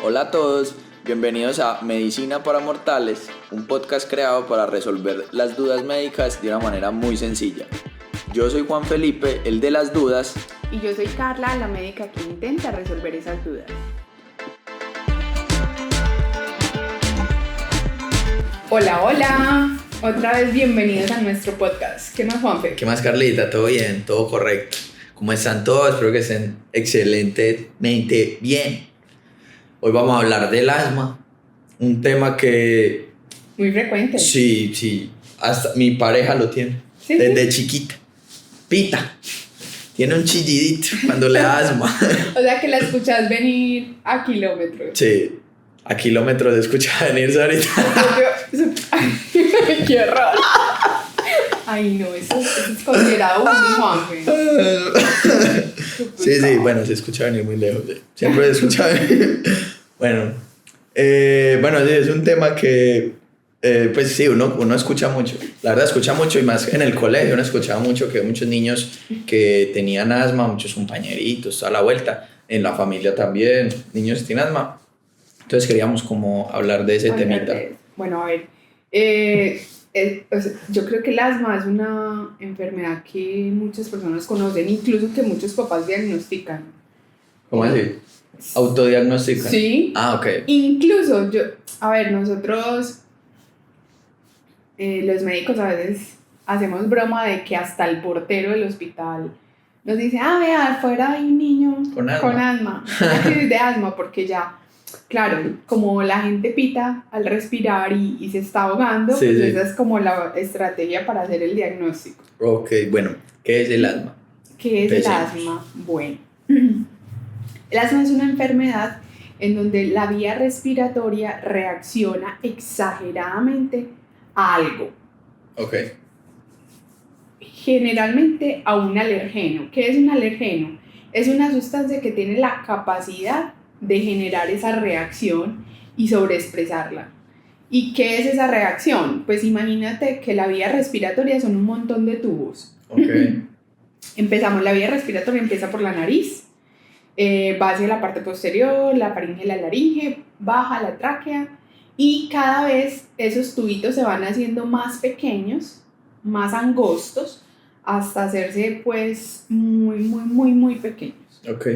Hola a todos, bienvenidos a Medicina para Mortales, un podcast creado para resolver las dudas médicas de una manera muy sencilla. Yo soy Juan Felipe, el de las dudas. Y yo soy Carla, la médica que intenta resolver esas dudas. Hola, hola. Otra vez bienvenidos a nuestro podcast. ¿Qué más, Juanfe? ¿Qué más, Carlita? ¿Todo bien? ¿Todo correcto? ¿Cómo están todos? Espero que estén excelentemente bien. Hoy vamos a hablar del asma, un tema que... Muy frecuente. Sí, hasta mi pareja lo tiene, ¿Sí? Desde chiquita. Pita, tiene un chillidito cuando le da asma. O sea que la escuchas venir a kilómetros. Sí, a kilómetros de escuchar venirse ahorita. ¡Qué horror! Ay, no, eso es considerado un Juanfe. Sí, bueno, se escucha venir muy lejos. Siempre se escucha venir. Bueno, sí, es un tema que, pues sí, uno escucha mucho. La verdad, escucha mucho, y más en el colegio uno escuchaba mucho que muchos niños que tenían asma, muchos compañeritos, toda la vuelta, en la familia también, niños que tienen asma. Entonces queríamos como hablar de ese temita. Bueno, a ver, yo creo que el asma es una enfermedad que muchas personas conocen, incluso que muchos papás diagnostican. ¿Cómo así? ¿Autodiagnostican? Sí. Ah, ok. Incluso nosotros, los médicos a veces hacemos broma de que hasta el portero del hospital nos dice, vea, afuera hay un niño con asma, una crisis de asma, porque ya, claro, como la gente pita al respirar y se está ahogando, Sí, pues sí. esa es como la estrategia para hacer el diagnóstico. Ok, bueno, ¿qué es el asma? ¿Qué es Empecemos. el asma? Bueno, el asma es una enfermedad en donde la vía respiratoria reacciona exageradamente a algo. Ok. Generalmente a un alergeno. ¿Qué es un alergeno? Es una sustancia que tiene la capacidad de generar esa reacción y sobreexpresarla. ¿Y qué es esa reacción? Pues imagínate que la vía respiratoria son un montón de tubos. Ok. La vía respiratoria empieza por la nariz, va hacia la parte posterior, la faringe, la laringe, baja la tráquea, y cada vez esos tubitos se van haciendo más pequeños, más angostos, hasta hacerse pues muy pequeños. Ok.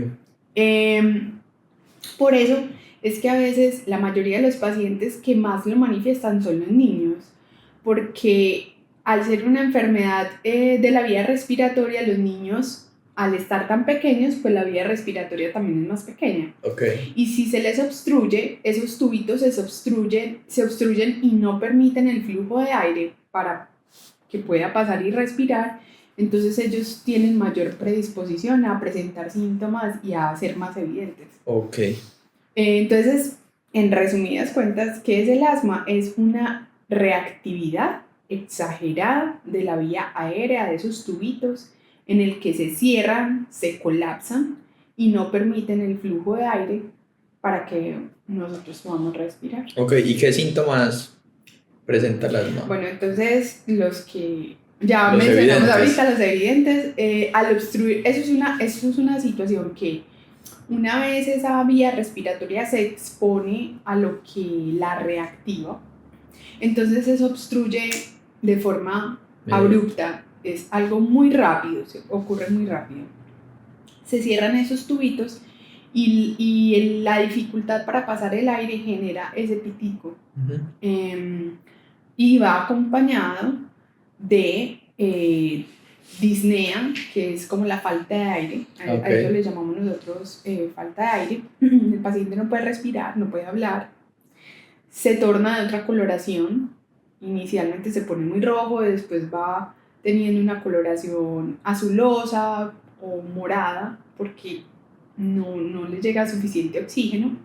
Por eso es que a veces la mayoría de los pacientes que más lo manifiestan son los niños, porque al ser una enfermedad de la vía respiratoria, los niños, al estar tan pequeños, pues la vía respiratoria también es más pequeña. Ok. Y si se les obstruye, esos tubitos se obstruyen y no permiten el flujo de aire para que pueda pasar y respirar. Entonces ellos tienen mayor predisposición a presentar síntomas y a ser más evidentes. Ok. Entonces, en resumidas cuentas, ¿qué es el asma? Es una reactividad exagerada de la vía aérea, de esos tubitos, en el que se cierran, se colapsan y no permiten el flujo de aire para que nosotros podamos respirar. Ok, ¿y qué síntomas presenta el asma? Bueno, entonces los que ya Los mencionamos evidentes. ahorita, los evidentes, al obstruir, eso es una situación que una vez esa vía respiratoria se expone a lo que la reactiva, entonces eso obstruye de forma abrupta, es algo muy rápido, ocurre muy rápido. Se cierran esos tubitos y la dificultad para pasar el aire genera ese pitico. Uh-huh. Y va acompañado de disnea, que es como la falta de aire. A eso le llamamos nosotros falta de aire. El paciente no puede respirar, no puede hablar, se torna de otra coloración. Inicialmente se pone muy rojo, después va teniendo una coloración azulosa o morada porque no le llega suficiente oxígeno.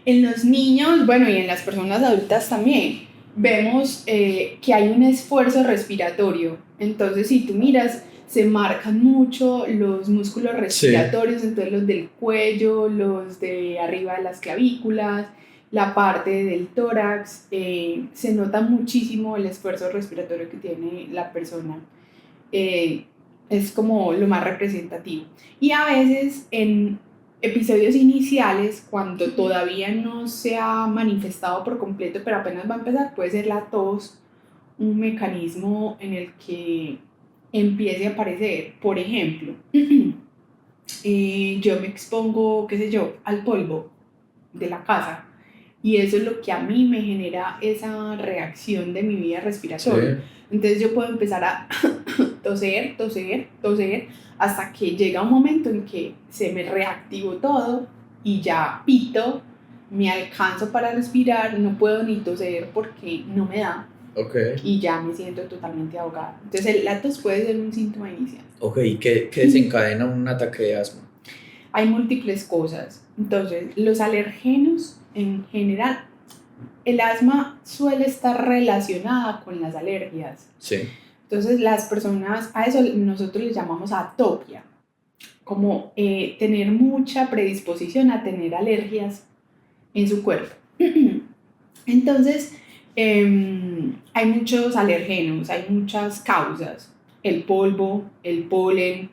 En los niños, bueno, y en las personas adultas también, vemos que hay un esfuerzo respiratorio. Entonces, si tú miras, se marcan mucho los músculos respiratorios, sí. Entonces los del cuello, los de arriba de las clavículas, la parte del tórax, se nota muchísimo el esfuerzo respiratorio que tiene la persona. Es como lo más representativo. Y a veces en episodios iniciales, cuando todavía no se ha manifestado por completo, pero apenas va a empezar, puede ser la tos un mecanismo en el que empiece a aparecer. Por ejemplo, yo me expongo, qué sé yo, al polvo de la casa y eso es lo que a mí me genera esa reacción de mi vía respiratoria. Sí. Entonces yo puedo empezar a toser hasta que llega un momento en que se me reactivó todo y ya pito, me alcanzo para respirar, no puedo ni toser porque no me da. Okay. Y ya me siento totalmente ahogada. Entonces la tos puede ser un síntoma inicial. Ok, ¿y qué desencadena un ataque de asma? Hay múltiples cosas. Entonces, los alergenos en general, el asma suele estar relacionada con las alergias. Sí. Entonces, las personas, a eso nosotros le llamamos atopia, como tener mucha predisposición a tener alergias en su cuerpo. Entonces, hay muchos alergenos, hay muchas causas. El polvo, el polen,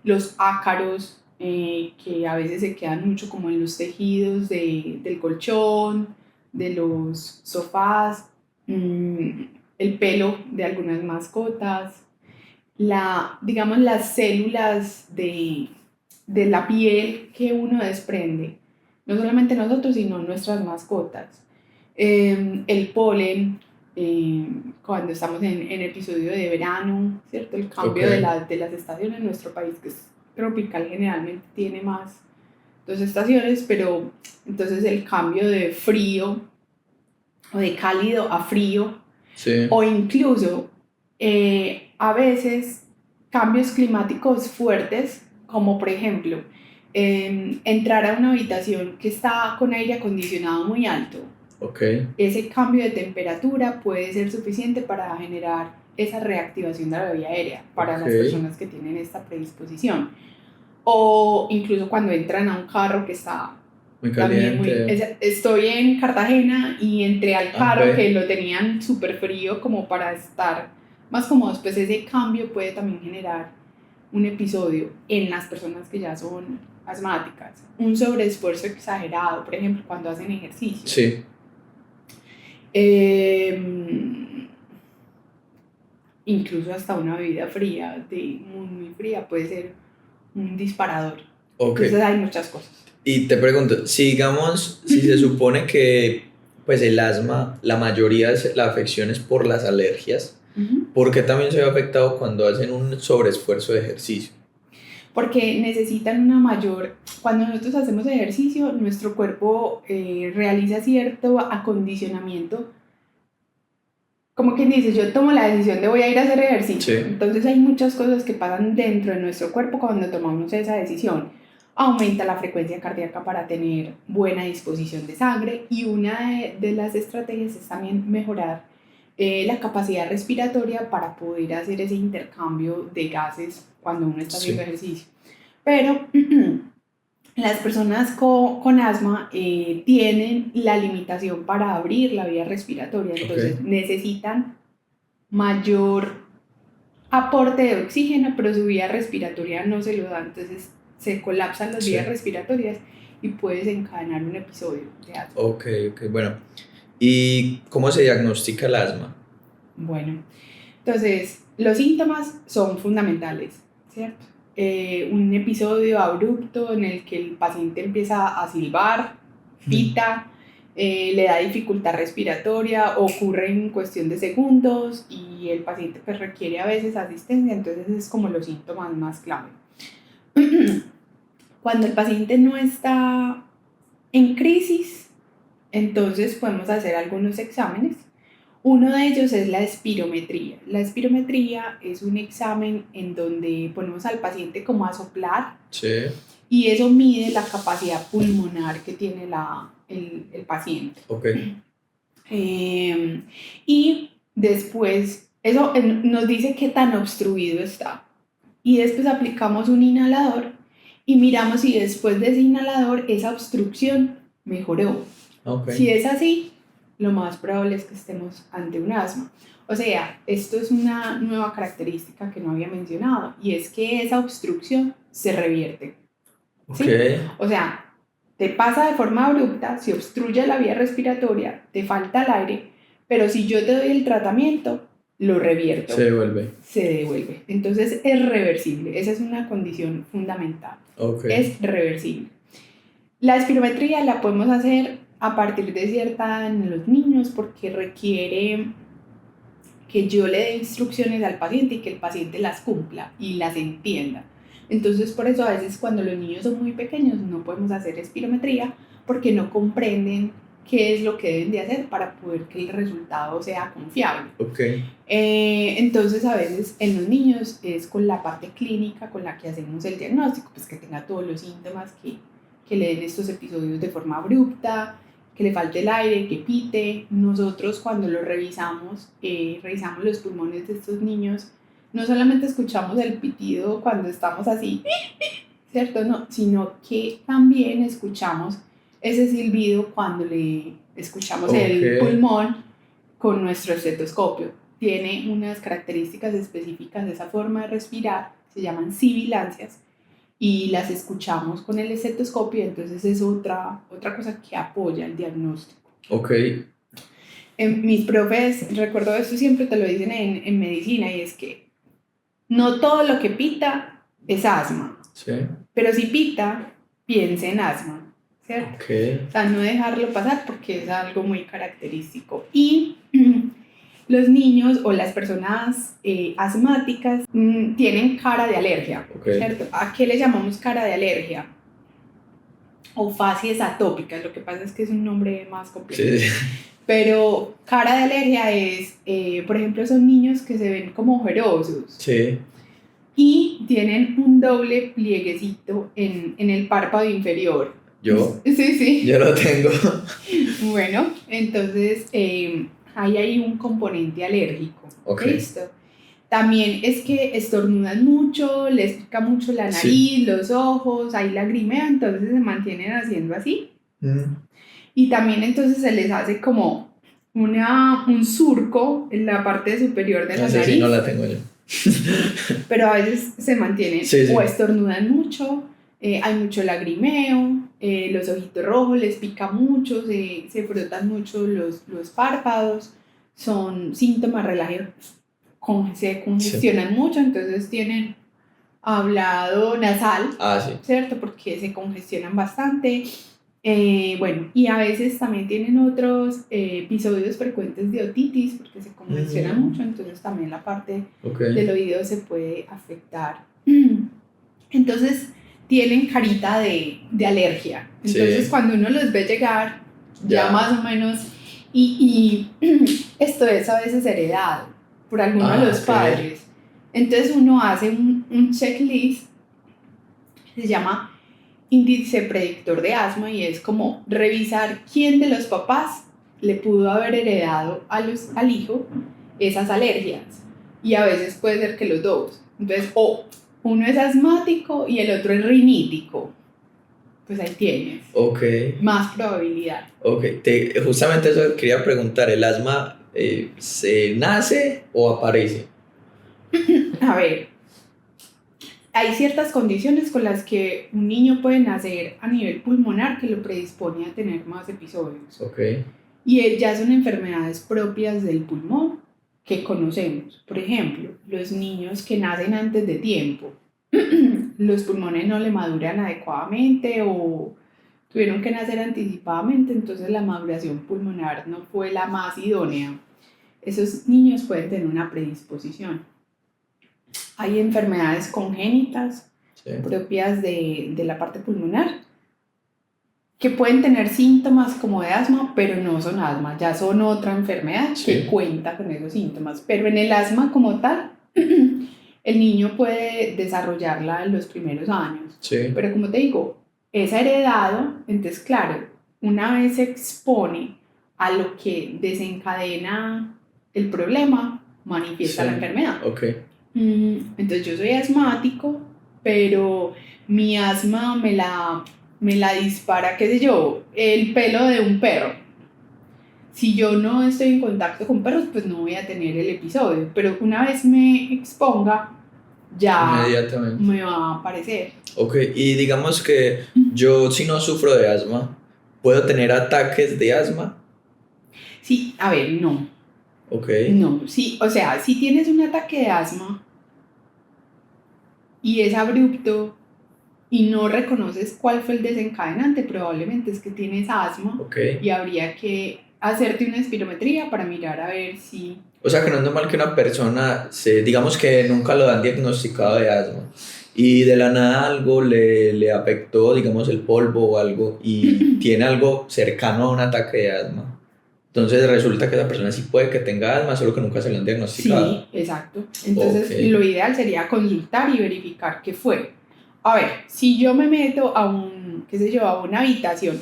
los ácaros, que a veces se quedan mucho como en los tejidos del colchón, de los sofás, el pelo de algunas mascotas, digamos las células de la piel que uno desprende, no solamente nosotros, sino nuestras mascotas. El polen, cuando estamos en episodio de verano, ¿cierto? El cambio de las estaciones en nuestro país, que es tropical, generalmente tiene más 2 estaciones, pero entonces el cambio de frío o de cálido a frío, sí. O incluso a veces cambios climáticos fuertes, como por ejemplo entrar a una habitación que está con aire acondicionado muy alto. Okay. Ese cambio de temperatura puede ser suficiente para generar esa reactivación de la vía aérea para las personas que tienen esta predisposición. O incluso cuando entran a un carro que está muy caliente. Estoy en Cartagena y entré al carro que lo tenían súper frío como para estar más cómodos, pues ese cambio puede también generar un episodio en las personas que ya son asmáticas. Un sobreesfuerzo exagerado, por ejemplo, cuando hacen ejercicio. Sí. Incluso hasta una bebida fría, muy fría, puede ser un disparador. Okay. Entonces hay muchas cosas. Y te pregunto, si digamos, si se supone que pues el asma, la mayoría de la afección es por las alergias, ¿por qué también se ve afectado cuando hacen un sobreesfuerzo de ejercicio? Porque necesitan una mayor... Cuando nosotros hacemos ejercicio, nuestro cuerpo realiza cierto acondicionamiento. Como quien dice, yo tomo la decisión de voy a ir a hacer ejercicio. Sí. Entonces hay muchas cosas que pasan dentro de nuestro cuerpo cuando tomamos esa decisión. Aumenta la frecuencia cardíaca para tener buena disposición de sangre y una de las estrategias es también mejorar la capacidad respiratoria para poder hacer ese intercambio de gases cuando uno está haciendo ejercicio. Pero las personas con asma tienen la limitación para abrir la vía respiratoria, entonces necesitan mayor aporte de oxígeno, pero su vía respiratoria no se lo da, entonces se colapsan las vías respiratorias y puede desencadenar un episodio de asma. Ok, bueno. ¿Y cómo se diagnostica el asma? Bueno, entonces los síntomas son fundamentales, ¿cierto? Un episodio abrupto en el que el paciente empieza a silbar, pita, le da dificultad respiratoria, ocurre en cuestión de segundos y el paciente pues requiere a veces asistencia, entonces es como los síntomas más clave. Cuando el paciente no está en crisis, entonces podemos hacer algunos exámenes. Uno de ellos es la espirometría. La espirometría es un examen en donde ponemos al paciente como a soplar. Sí. Y eso mide la capacidad pulmonar que tiene el paciente. Ok. Y después, eso nos dice qué tan obstruido está. Y después aplicamos un inhalador y miramos si después de ese inhalador esa obstrucción mejoró. Okay. Si es así, lo más probable es que estemos ante un asma. O sea, esto es una nueva característica que no había mencionado y es que esa obstrucción se revierte. ¿sí? Ok. O sea, te pasa de forma abrupta, se obstruye la vía respiratoria, te falta el aire, pero si yo te doy el tratamiento, lo revierto. Se devuelve. Se devuelve. Entonces es reversible. Esa es una condición fundamental. Ok. Es reversible. La espirometría la podemos hacer a partir de cierta edad en los niños porque requiere que yo le dé instrucciones al paciente y que el paciente las cumpla y las entienda. Entonces, por eso a veces cuando los niños son muy pequeños no podemos hacer espirometría porque no comprenden qué es lo que deben de hacer para poder que el resultado sea confiable. Ok. Entonces, a veces en los niños es con la parte clínica con la que hacemos el diagnóstico, pues que tenga todos los síntomas, que le den estos episodios de forma abrupta, que le falte el aire, que pite. Nosotros cuando lo revisamos, revisamos los pulmones de estos niños, no solamente escuchamos el pitido cuando estamos así, ¿cierto? No, sino que también escuchamos ese silbido cuando le escuchamos el pulmón con nuestro estetoscopio. Tiene unas características específicas de esa forma de respirar, se llaman sibilancias, y las escuchamos con el estetoscopio, entonces es otra cosa que apoya el diagnóstico. Ok. Mis profes, recuerdo esto siempre te lo dicen en medicina, y es que no todo lo que pita es asma, Sí. pero si pita, piense en asma, ¿cierto? Ok. O sea, no dejarlo pasar porque es algo muy característico. Y los niños o las personas asmáticas tienen cara de alergia, ¿cierto? ¿A qué le llamamos cara de alergia? O facies atópicas, lo que pasa es que es un nombre más complejo. Sí. Pero cara de alergia es, por ejemplo, son niños que se ven como ojerosos. Sí. Y tienen un doble plieguecito en el párpado inferior. ¿Yo? Sí. Yo lo tengo. Bueno, entonces hay ahí un componente alérgico. Ok. ¿Listo? También es que estornudan mucho, les pica mucho la nariz, sí, los ojos, hay lagrimea, entonces se mantienen haciendo así. Y también entonces se les hace como un surco en la parte superior de la nariz. Sí, no la tengo yo. Pero a veces se mantienen, sí. O estornudan mucho, hay mucho lagrimeo, los ojitos rojos, les pica mucho, se frotan mucho los párpados, son síntomas relajados, se congestionan, sí, mucho, entonces tienen hablado nasal, sí, ¿cierto? Porque se congestionan bastante. Bueno, y a veces también tienen otros episodios frecuentes de otitis porque se congestionan mucho, entonces también la parte del oído se puede afectar. Entonces tienen carita de alergia, entonces sí, cuando uno los ve llegar, ya más o menos, y esto es a veces heredado por alguno de los padres, entonces uno hace un checklist, se llama índice predictor de asma, y es como revisar quién de los papás le pudo haber heredado al hijo esas alergias, y a veces puede ser que los dos, entonces uno es asmático y el otro es rinítico, pues ahí tienes más probabilidad. Justamente eso quería preguntar, ¿el asma se nace o aparece? A ver, hay ciertas condiciones con las que un niño puede nacer a nivel pulmonar que lo predispone a tener más episodios. Y ya son enfermedades propias del pulmón que conocemos. Por ejemplo, los niños que nacen antes de tiempo, los pulmones no le maduran adecuadamente o tuvieron que nacer anticipadamente, entonces la maduración pulmonar no fue la más idónea. Esos niños pueden tener una predisposición. Hay enfermedades congénitas, sí, propias de la parte pulmonar, que pueden tener síntomas como de asma, pero no son asma, ya son otra enfermedad, sí, que cuenta con esos síntomas. Pero en el asma como tal, el niño puede desarrollarla en los primeros años. Sí. Pero como te digo, es heredado, entonces claro, una vez se expone a lo que desencadena el problema, manifiesta, sí, la enfermedad. Entonces yo soy asmático, pero mi asma me la dispara, qué sé yo, el pelo de un perro. Si yo no estoy en contacto con perros, pues no voy a tener el episodio, pero una vez me exponga, ya me va a aparecer. Ok, y digamos que yo si no sufro de asma, ¿puedo tener ataques de asma? Sí, a ver, no. Ok, No, sí, o sea, si tienes un ataque de asma y es abrupto y no reconoces cuál fue el desencadenante, probablemente es que tienes asma ok. y habría que hacerte una espirometría para mirar a ver si... O sea que no es normal que una persona, digamos que nunca lo han diagnosticado de asma y de la nada algo le afectó, digamos, el polvo o algo y tiene algo cercano a un ataque de asma. Entonces resulta que esa persona sí puede que tenga asma, solo que nunca se lo han Sí, diagnosticado. exacto. Ok, Entonces, lo ideal sería consultar y verificar qué fue. A ver, si yo me meto a un, qué sé yo, a una habitación,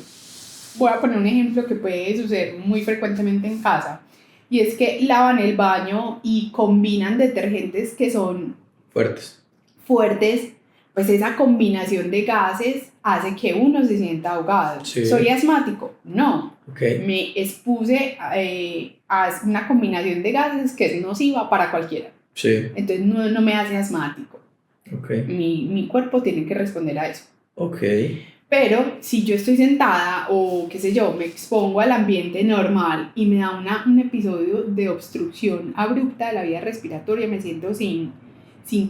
voy a poner un ejemplo que puede suceder muy frecuentemente en casa, y es que lavan el baño y combinan detergentes que son fuertes. fuertes, pues esa combinación de gases hace que uno se sienta ahogado. Sí. ¿Soy asmático? No. Ok, Me expuse a una combinación de gases que es nociva para cualquiera. sí, Entonces no me hace asmático. ok, Mi cuerpo tiene que responder a eso. ok, Pero si yo estoy sentada o qué sé yo, me expongo al ambiente normal y me da un episodio de obstrucción abrupta de la vía respiratoria, me siento sin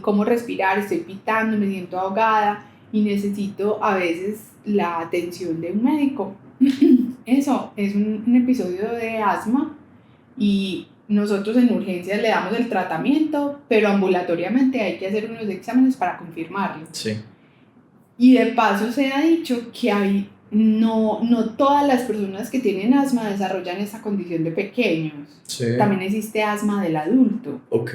cómo respirar, estoy pitando, me siento ahogada y necesito a veces la atención de un médico. Eso es un episodio de asma y nosotros en urgencias le damos el tratamiento, pero ambulatoriamente hay que hacer unos exámenes para confirmarlo. sí, Y de paso se ha dicho que no todas las personas que tienen asma desarrollan esta condición de pequeños. sí, También existe asma del adulto. ok,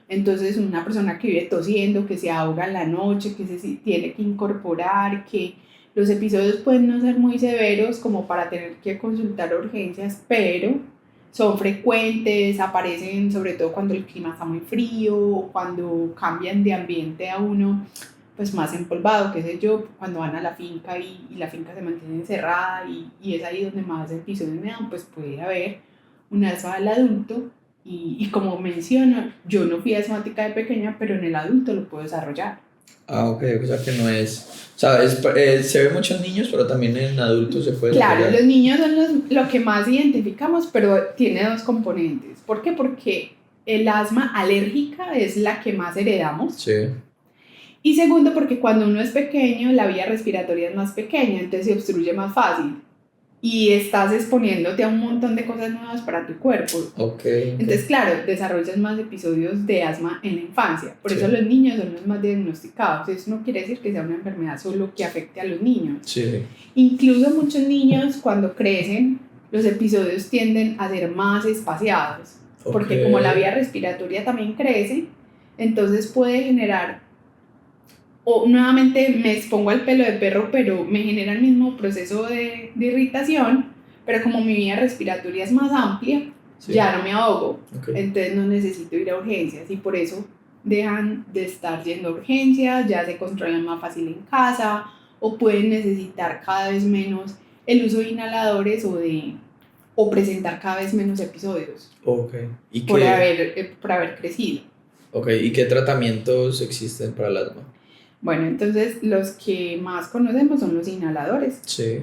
Entonces, una persona que vive tosiendo, que se ahoga en la noche, que se tiene que incorporar, que los episodios pueden no ser muy severos como para tener que consultar urgencias, pero son frecuentes, aparecen sobre todo cuando el clima está muy frío o cuando cambian de ambiente a uno pues más empolvado, qué sé yo, cuando van a la finca y la finca se mantiene encerrada y es ahí donde más episodios me dan, pues puede haber un asma del adulto y como menciono, yo no fui asmática de pequeña, pero en el adulto lo puedo desarrollar. ah, ok, o sea que no es, o sea, se ve mucho en niños, pero también en adultos se puede Claro, desarrollar. los niños son lo que más identificamos, pero tiene dos componentes. ¿Por qué? Porque el asma alérgica es la que más heredamos. Sí, Y segundo, porque cuando uno es pequeño, la vía respiratoria es más pequeña, entonces se obstruye más fácil. Y estás exponiéndote a un montón de cosas nuevas para tu cuerpo. ok. Entonces, claro, desarrollas más episodios de asma en la infancia. Por Sí. eso los niños son los más diagnosticados. Eso no quiere decir que sea una enfermedad solo que afecte a los niños. Sí, Incluso muchos niños, cuando crecen, los episodios tienden a ser más espaciados. Porque ok. como la vía respiratoria también crece, entonces puede generar o nuevamente me expongo al pelo de perro, pero me genera el mismo proceso de irritación, pero como mi vía respiratoria es más amplia, Sí. ya no me ahogo, Ok. entonces no necesito ir a urgencias y por eso dejan de estar yendo a urgencias, ya se controlan más fácil en casa o pueden necesitar cada vez menos el uso de inhaladores o presentar cada vez menos episodios Ok. ¿Y por qué, haber crecido. okay. ¿Y qué tratamientos existen para el asma? Bueno, entonces los que más conocemos son los inhaladores. Sí,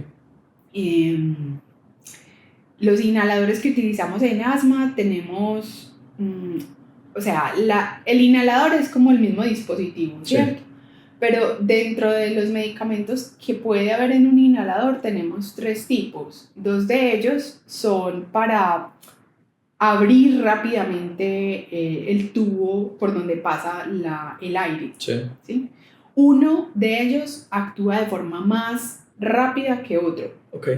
Los inhaladores que utilizamos en asma tenemos, o sea, el inhalador es como el mismo dispositivo, ¿cierto? sí, Pero dentro de los medicamentos que puede haber en un inhalador tenemos 3 tipos. 2 de ellos son para abrir rápidamente el tubo por donde pasa el aire, sí. ¿sí? Uno de ellos actúa de forma más rápida que otro. Ok,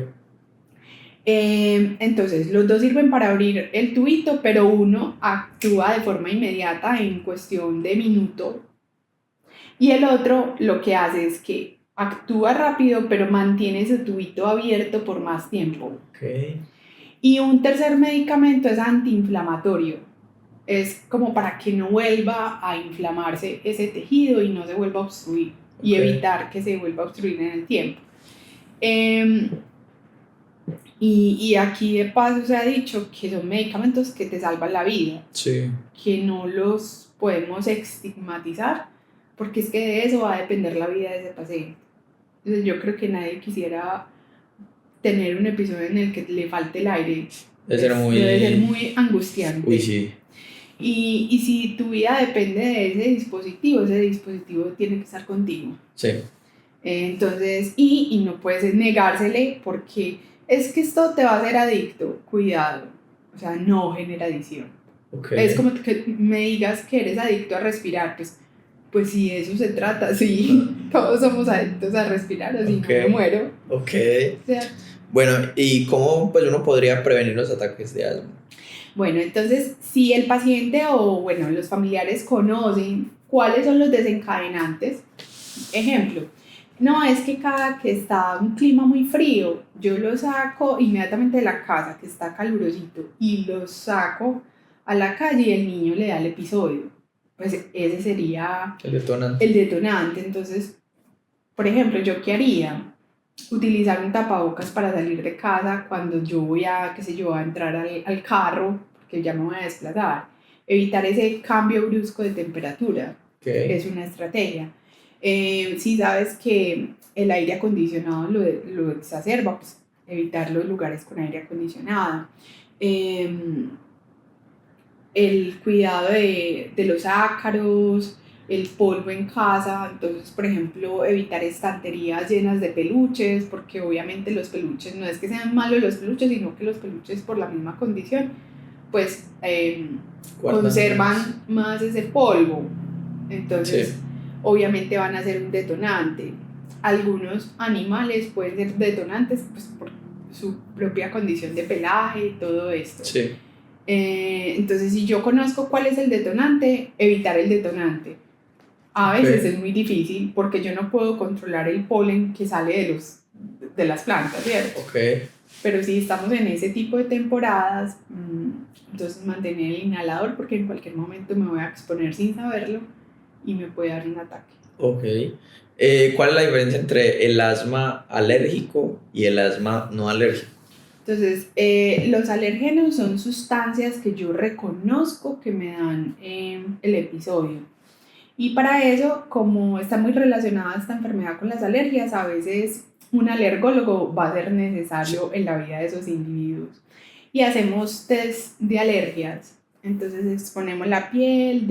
Entonces, los dos sirven para abrir el tubito, pero uno actúa de forma inmediata en cuestión de minuto y el otro lo que hace es que actúa rápido, pero mantiene ese tubito abierto por más tiempo. ok. Y un tercer medicamento es antiinflamatorio. Es como para que no vuelva a inflamarse ese tejido y no se vuelva a obstruir y Ok. evitar que se vuelva a obstruir en el tiempo. Y aquí de paso se ha dicho que son medicamentos que te salvan la vida, Sí, que no los podemos estigmatizar porque es que de eso va a depender la vida de ese paciente. Entonces yo creo que nadie quisiera tener un episodio en el que le falte el aire. Debe ser muy angustiante. Uy, sí. Y si tu vida depende de ese dispositivo tiene que estar contigo. Sí. Entonces, y no puedes negársele porque es que esto te va a hacer adicto. Cuidado. O sea, no genera adicción. Okay. Es como que me digas que eres adicto a respirar, pues si de eso se trata, sí, todos somos adictos a respirar, así no me muero. Ok. O sea, bueno, ¿y cómo pues uno podría prevenir los ataques de asma? Bueno, entonces, si el paciente o bueno, los familiares conocen cuáles son los desencadenantes, ejemplo, no es que cada que está un clima muy frío, yo lo saco inmediatamente de la casa, que está calurosito, y lo saco a la calle y el niño le da el episodio. Pues ese sería el detonante. Entonces, por ejemplo, ¿yo qué haría? Utilizar un tapabocas para salir de casa cuando yo voy a, qué sé yo, a entrar al carro, porque ya me voy a desplazar. Evitar ese cambio brusco de temperatura. Okay. Es una estrategia. Si sabes que el aire acondicionado lo exacerba, pues evitar los lugares con aire acondicionado. El cuidado de los ácaros, el polvo en casa, entonces por ejemplo evitar estanterías llenas de peluches, porque obviamente los peluches, no es que sean malos los peluches, sino que los peluches por la misma condición, pues conservan más ese polvo, entonces sí. Obviamente van a ser un detonante. Algunos animales pueden ser detonantes pues, por su propia condición de pelaje y todo esto. Sí. Entonces, si yo conozco cuál es el detonante, evitar el detonante. A veces es muy difícil porque yo no puedo controlar el polen que sale de las plantas, ¿cierto? Pero si estamos en ese tipo de temporadas, entonces mantener el inhalador porque en cualquier momento me voy a exponer sin saberlo y me puede dar un ataque. ¿Cuál es la diferencia entre el asma alérgico y el asma no alérgico? Entonces, los alérgenos son sustancias que yo reconozco que me dan el episodio. Y para eso, como está muy relacionada esta enfermedad con las alergias, a veces un alergólogo va a ser necesario en la vida de esos individuos. Y hacemos test de alergias. Entonces, exponemos la piel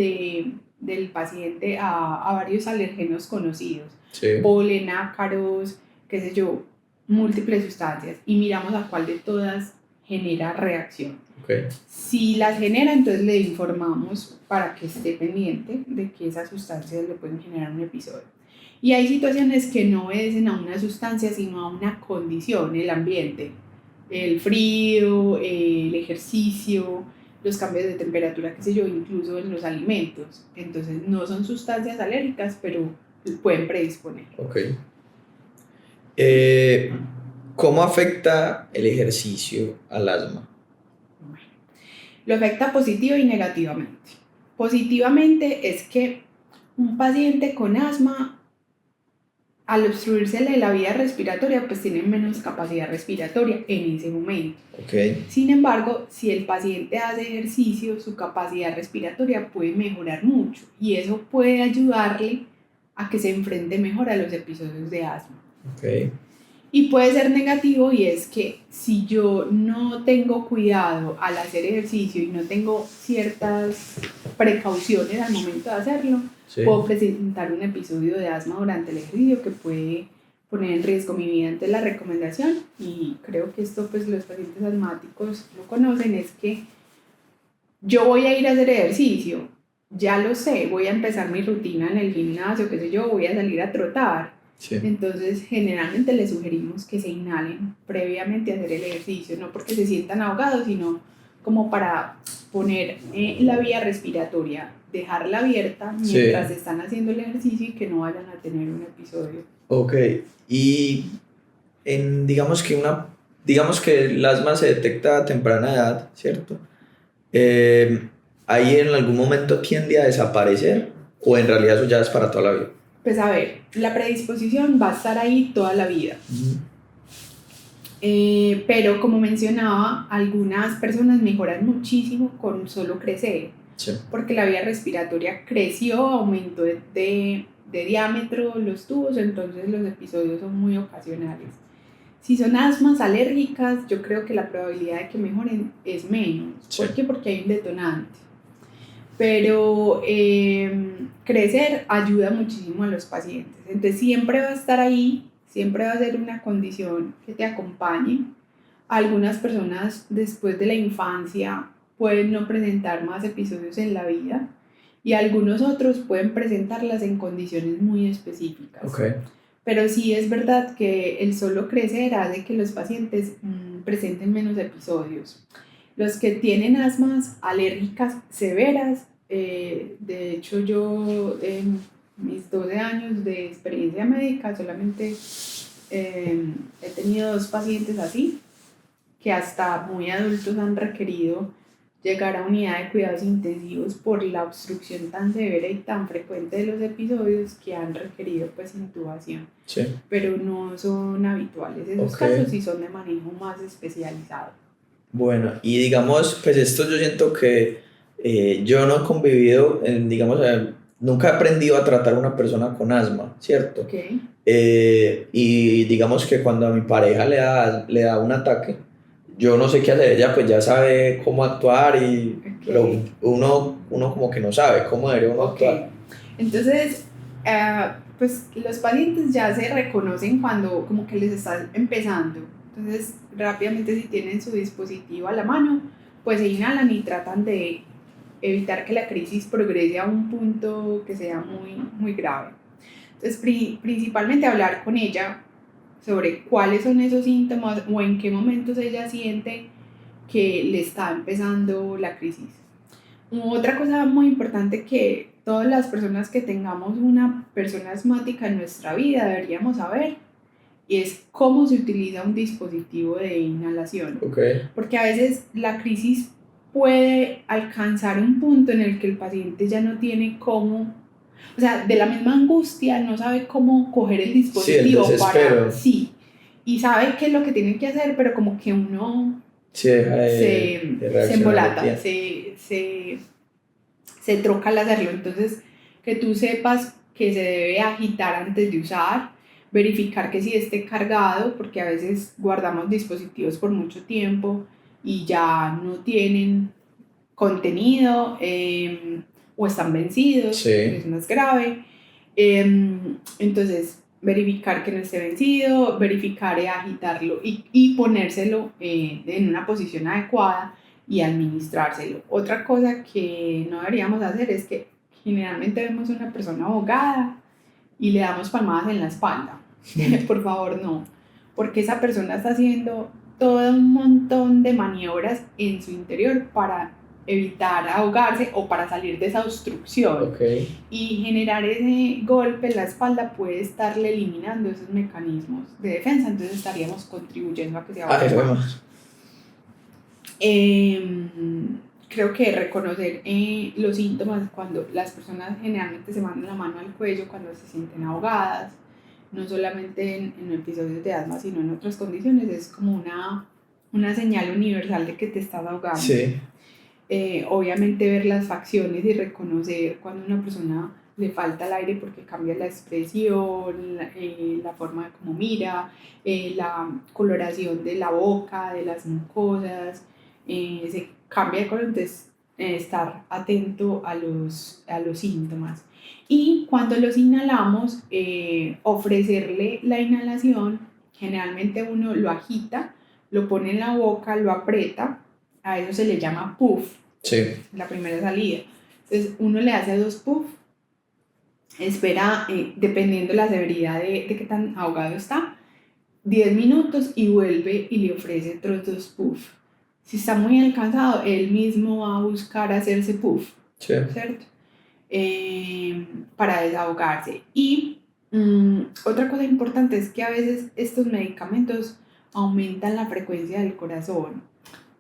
del paciente a varios alérgenos conocidos. Sí. Polen, ácaros, qué sé yo, múltiples sustancias y miramos a cuál de todas genera reacción. Si las genera, entonces le informamos para que esté pendiente de que esas sustancias le pueden generar un episodio. Y hay situaciones que no obedecen a una sustancia, sino a una condición, el ambiente, el frío, el ejercicio, los cambios de temperatura, qué sé yo, incluso en los alimentos. Entonces no son sustancias alérgicas, pero pueden predisponer. ¿Cómo afecta el ejercicio al asma? Bueno, lo afecta positivo y negativamente. Positivamente es que un paciente con asma, al obstruírsele la vía respiratoria, pues tiene menos capacidad respiratoria en ese momento. Sin embargo, si el paciente hace ejercicio, su capacidad respiratoria puede mejorar mucho y eso puede ayudarle a que se enfrente mejor a los episodios de asma. Y puede ser negativo, y es que si yo no tengo cuidado al hacer ejercicio y no tengo ciertas precauciones al momento de hacerlo, puedo presentar un episodio de asma durante el ejercicio que puede poner en riesgo mi vida. Entonces la recomendación, y creo que esto pues los pacientes asmáticos lo conocen, es que yo voy a ir a hacer ejercicio, ya lo sé, voy a empezar mi rutina en el gimnasio, qué sé yo, voy a salir a trotar. Entonces generalmente les sugerimos que se inhalen previamente a hacer el ejercicio, no porque se sientan ahogados, sino como para poner la vía respiratoria, dejarla abierta mientras están haciendo el ejercicio y que no vayan a tener un episodio. Y digamos que el asma se detecta a temprana edad, ¿cierto? ¿Ahí en algún momento tiende a desaparecer o en realidad eso ya es para toda la vida? Pues a ver, la predisposición va a estar ahí toda la vida. Pero como mencionaba, algunas personas mejoran muchísimo con solo crecer. Porque la vía respiratoria creció, aumentó de de diámetro los tubos, entonces los episodios son muy ocasionales. Si son asmas alérgicas, yo creo que la probabilidad de que mejoren es menos. Sí. ¿Por qué? Porque hay un detonante. Pero crecer ayuda muchísimo a los pacientes. Entonces siempre va a estar ahí, siempre va a ser una condición que te acompañe. Algunas personas después de la infancia pueden no presentar más episodios en la vida y algunos otros pueden presentarlas en condiciones muy específicas. Okay. Pero sí es verdad que el solo crecer hace que los pacientes presenten menos episodios. Los que tienen asmas alérgicas severas, de hecho yo en mis 12 años de experiencia médica solamente he tenido 2 pacientes así, que hasta muy adultos han requerido llegar a unidad de cuidados intensivos por la obstrucción tan severa y tan frecuente de los episodios que han requerido pues intubación. Sí. Pero no son habituales esos casos y son de manejo más especializado. Bueno, y digamos, pues esto yo siento que yo no he convivido, digamos, nunca he aprendido a tratar a una persona con asma, ¿cierto? Okay. Y digamos que cuando a mi pareja le da un ataque, yo no sé qué hacer, ella pues ya sabe cómo actuar, pero uno como que no sabe cómo debería uno actuar. Entonces, pues los pacientes ya se reconocen cuando como que les está empezando. Entonces, rápidamente si tienen su dispositivo a la mano, pues se inhalan y tratan de evitar que la crisis progrese a un punto que sea muy, muy grave. Entonces, principalmente hablar con ella sobre cuáles son esos síntomas o en qué momentos ella siente que le está empezando la crisis. Otra cosa muy importante que todas las personas que tengamos una persona asmática en nuestra vida deberíamos saber y es cómo se utiliza un dispositivo de inhalación. Okay. Porque a veces la crisis puede alcanzar un punto en el que el paciente ya no tiene cómo, o sea, de la misma angustia no sabe cómo coger el dispositivo. Sí, el desespero. Sí, y sabe qué es lo que tiene que hacer, pero como que uno se embolata, se troca al hacerlo. Entonces, que tú sepas que se debe agitar antes de usar, verificar que sí esté cargado, porque a veces guardamos dispositivos por mucho tiempo y ya no tienen contenido o están vencidos, que es más grave. Entonces, verificar que no esté vencido, verificar y agitarlo y ponérselo en una posición adecuada y administrárselo. Otra cosa que no deberíamos hacer es que generalmente vemos una persona ahogada y le damos palmadas en la espalda. Por favor, no, porque esa persona está haciendo todo un montón de maniobras en su interior para evitar ahogarse o para salir de esa obstrucción. Okay. Y generar ese golpe en la espalda puede estarle eliminando esos mecanismos de defensa, entonces estaríamos contribuyendo a que se ahogue más. Creo que reconocer los síntomas cuando las personas generalmente se mandan la mano al cuello cuando se sienten ahogadas, no solamente en episodios de asma, sino en otras condiciones, es como una señal universal de que te estás ahogando. Sí. Obviamente ver las facciones y reconocer cuando a una persona le falta el aire porque cambia la expresión, la forma de cómo mira, la coloración de la boca, de las mucosas, se cambia de color, entonces estar atento a los síntomas. Y cuando los inhalamos, ofrecerle la inhalación, generalmente uno lo agita, lo pone en la boca, lo aprieta, a eso se le llama puff, sí. La primera salida. Entonces uno le hace 2 puff, espera, dependiendo de la severidad de qué tan ahogado está, 10 minutos y vuelve y le ofrece otros 2 puff. Si está muy alcanzado, él mismo va a buscar hacerse puff, sí. ¿Cierto? Para desahogarse. Y otra cosa importante es que a veces estos medicamentos aumentan la frecuencia del corazón.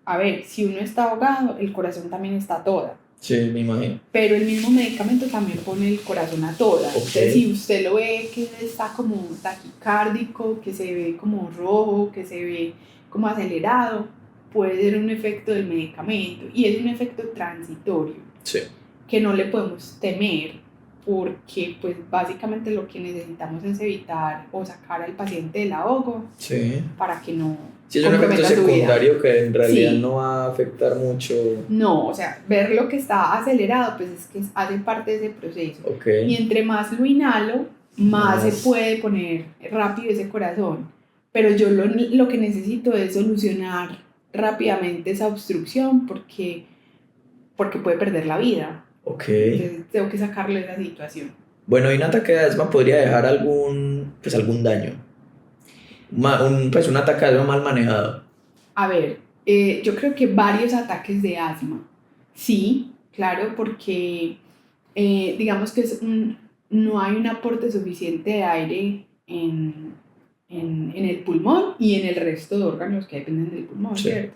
A ver, si uno está ahogado, el corazón también está a toda. Sí, me imagino. Pero el mismo medicamento también pone el corazón a toda. Okay. Entonces, si usted lo ve que está como taquicárdico, que se ve como rojo, que se ve como acelerado, puede ser un efecto del medicamento. Y es un efecto transitorio. Sí. Que no le podemos temer. porque pues básicamente lo que necesitamos es evitar o sacar al paciente del ahogo Sí. para que no Sí, es un efecto comprometa su vida. secundario que en realidad Sí. no va a afectar mucho. No, o sea, ver lo que está acelerado, pues es que hace parte de ese proceso. Ok. Y entre más lo inhalo, más se puede poner rápido ese corazón. Pero yo lo que necesito es solucionar rápidamente esa obstrucción porque puede perder la vida. Ok. Entonces tengo que sacarle esa situación. Bueno, y un ataque de asma podría dejar algún daño. Un ataque de asma mal manejado. A ver, yo creo que varios ataques de asma. Sí, claro, porque digamos que no hay un aporte suficiente de aire en el pulmón y en el resto de órganos que dependen del pulmón, Sí. ¿cierto?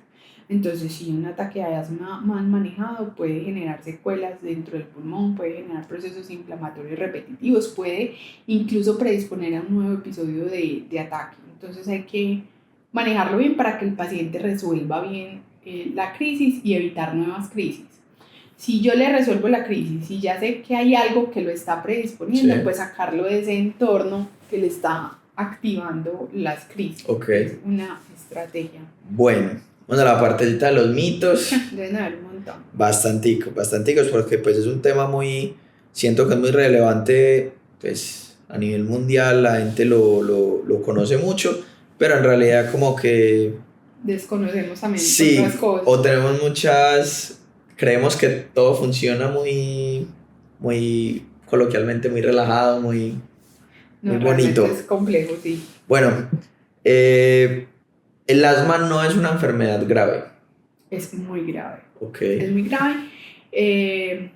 Entonces, si un ataque de asma mal manejado puede generar secuelas dentro del pulmón, puede generar procesos inflamatorios repetitivos, puede incluso predisponer a un nuevo episodio de ataque. Entonces, hay que manejarlo bien para que el paciente resuelva bien la crisis y evitar nuevas crisis. Si yo le resuelvo la crisis y ya sé que hay algo que lo está predisponiendo, Sí. pues sacarlo de ese entorno que le está activando las crisis. Ok. Es una estrategia. Bueno, la partecita de los mitos. Deben haber un montón. Bastanticos, porque pues es un tema siento que es muy relevante, pues a nivel mundial la gente lo conoce mucho, pero en realidad como que desconocemos también sí, otras cosas. o tenemos creemos que todo funciona muy coloquialmente, muy relajado, muy bonito. Es complejo, sí. Bueno, el asma no es una enfermedad grave. Es muy grave. Ok. Es muy grave.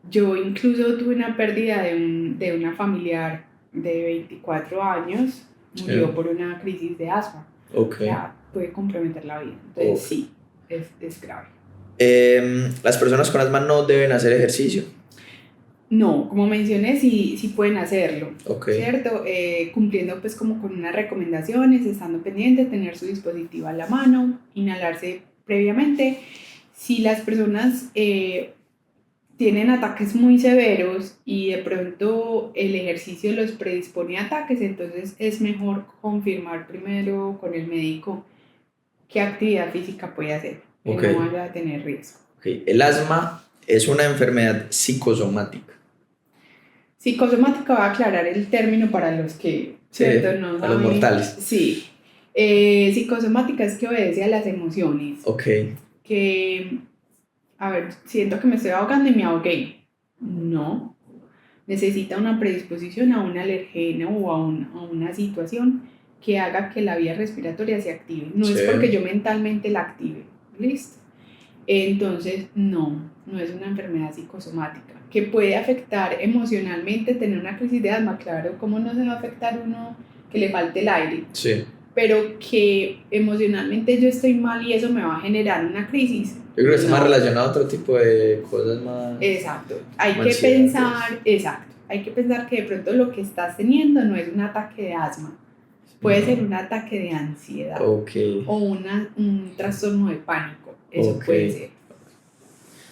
Yo incluso tuve una pérdida de una familiar de 24 años, murió por una crisis de asma. Ok. O sea, puede comprometer la vida. Entonces sí, es grave. Las personas con asma no deben hacer ejercicio. No, como mencioné, sí pueden hacerlo, Okay. ¿cierto? Cumpliendo pues como con unas recomendaciones, estando pendiente, tener su dispositivo a la mano, inhalarse previamente. Si las personas tienen ataques muy severos y de pronto el ejercicio los predispone a ataques, entonces es mejor confirmar primero con el médico qué actividad física puede hacer, que no vaya a tener riesgo. Okay. El asma es una enfermedad psicosomática. Psicosomática, voy a aclarar el término para los que, ¿cierto? No para los mortales. Sí. Psicosomática es que obedece a las emociones. Ok. Que, a ver, siento que me estoy ahogando y me ahogué. No. Necesita una predisposición a un alergeno o a una situación que haga que la vía respiratoria se active. No es porque yo mentalmente la active. ¿Listo? Entonces, no es una enfermedad psicosomática que puede afectar emocionalmente, tener una crisis de asma, claro, ¿cómo no se va a afectar uno que le falte el aire? Sí. Pero que emocionalmente yo estoy mal y eso me va a generar una crisis. Yo creo que está más relacionado a otro tipo de cosas más... Exacto, hay que pensar que de pronto lo que estás teniendo no es un ataque de asma, puede ser un ataque de ansiedad o un trastorno de pánico, eso puede ser.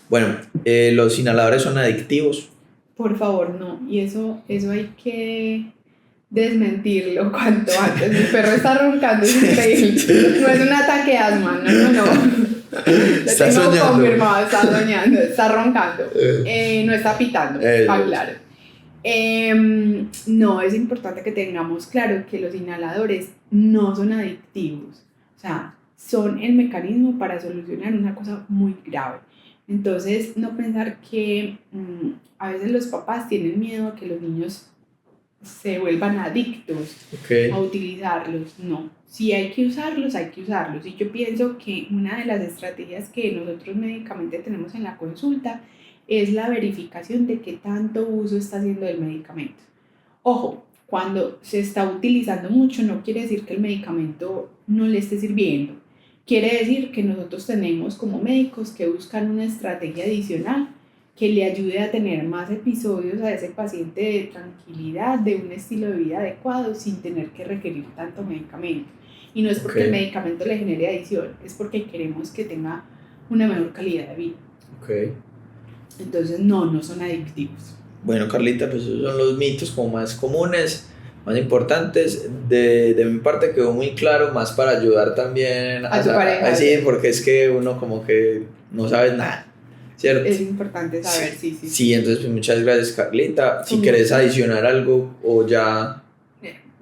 Bueno, ¿los inhaladores son adictivos? Por favor, no. Y eso hay que desmentirlo cuanto antes. Mi perro está roncando, es increíble. No es un ataque de asma, no. Está soñando. confirmado, está soñando, está roncando. No está pitando, está claro. No, es importante que tengamos claro que los inhaladores no son adictivos. O sea, son el mecanismo para solucionar una cosa muy grave. Entonces, no pensar que a veces los papás tienen miedo a que los niños se vuelvan adictos a utilizarlos. No, si hay que usarlos, hay que usarlos. Y yo pienso que una de las estrategias que nosotros médicamente tenemos en la consulta es la verificación de qué tanto uso está haciendo el medicamento. Ojo, cuando se está utilizando mucho no quiere decir que el medicamento no le esté sirviendo. Quiere decir que nosotros tenemos como médicos que buscan una estrategia adicional que le ayude a tener más episodios a ese paciente de tranquilidad, de un estilo de vida adecuado, sin tener que requerir tanto medicamento. Y no es porque el medicamento le genere adicción, es porque queremos que tenga una mejor calidad de vida. Entonces no son adictivos. Bueno, Carlita, pues esos son los mitos como más comunes, más importantes. De mi parte quedó muy claro, más para ayudar también a tu pareja. Sí, porque es que uno como que no sabe nada, ¿cierto? Es importante saber, sí. Sí, entonces pues muchas gracias, Carlita. Si quieres adicionar algo o ya...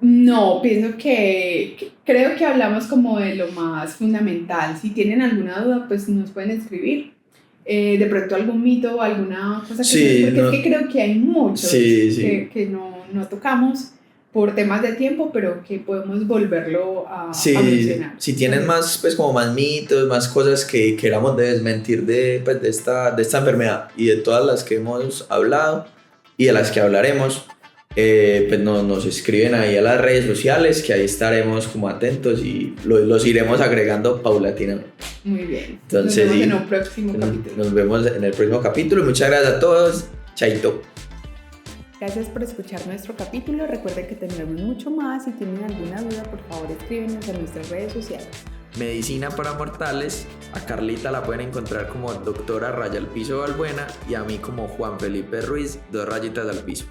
No, pienso que creo que hablamos como de lo más fundamental. Si tienen alguna duda, pues nos pueden escribir. De pronto algún mito o alguna cosa que porque es que creo que hay muchos que no tocamos por temas de tiempo, pero que podemos volverlo a mencionar. Si tienen más, pues como más mitos, más cosas que queramos desmentir de esta enfermedad y de todas las que hemos hablado y de las que hablaremos, pues nos escriben ahí a las redes sociales, que ahí estaremos como atentos y los iremos agregando paulatinamente. Muy bien. Entonces, nos vemos en un próximo capítulo. Nos vemos en el próximo capítulo. Muchas gracias a todos. Chaito. Gracias por escuchar nuestro capítulo. Recuerden que tendremos mucho más. Si tienen alguna duda, por favor escríbenos en nuestras redes sociales. Medicina para Mortales. A Carlita la pueden encontrar como Doctora Raya al Piso Valbuena y a mí como Juan Felipe Ruiz, 2 rayitas al piso.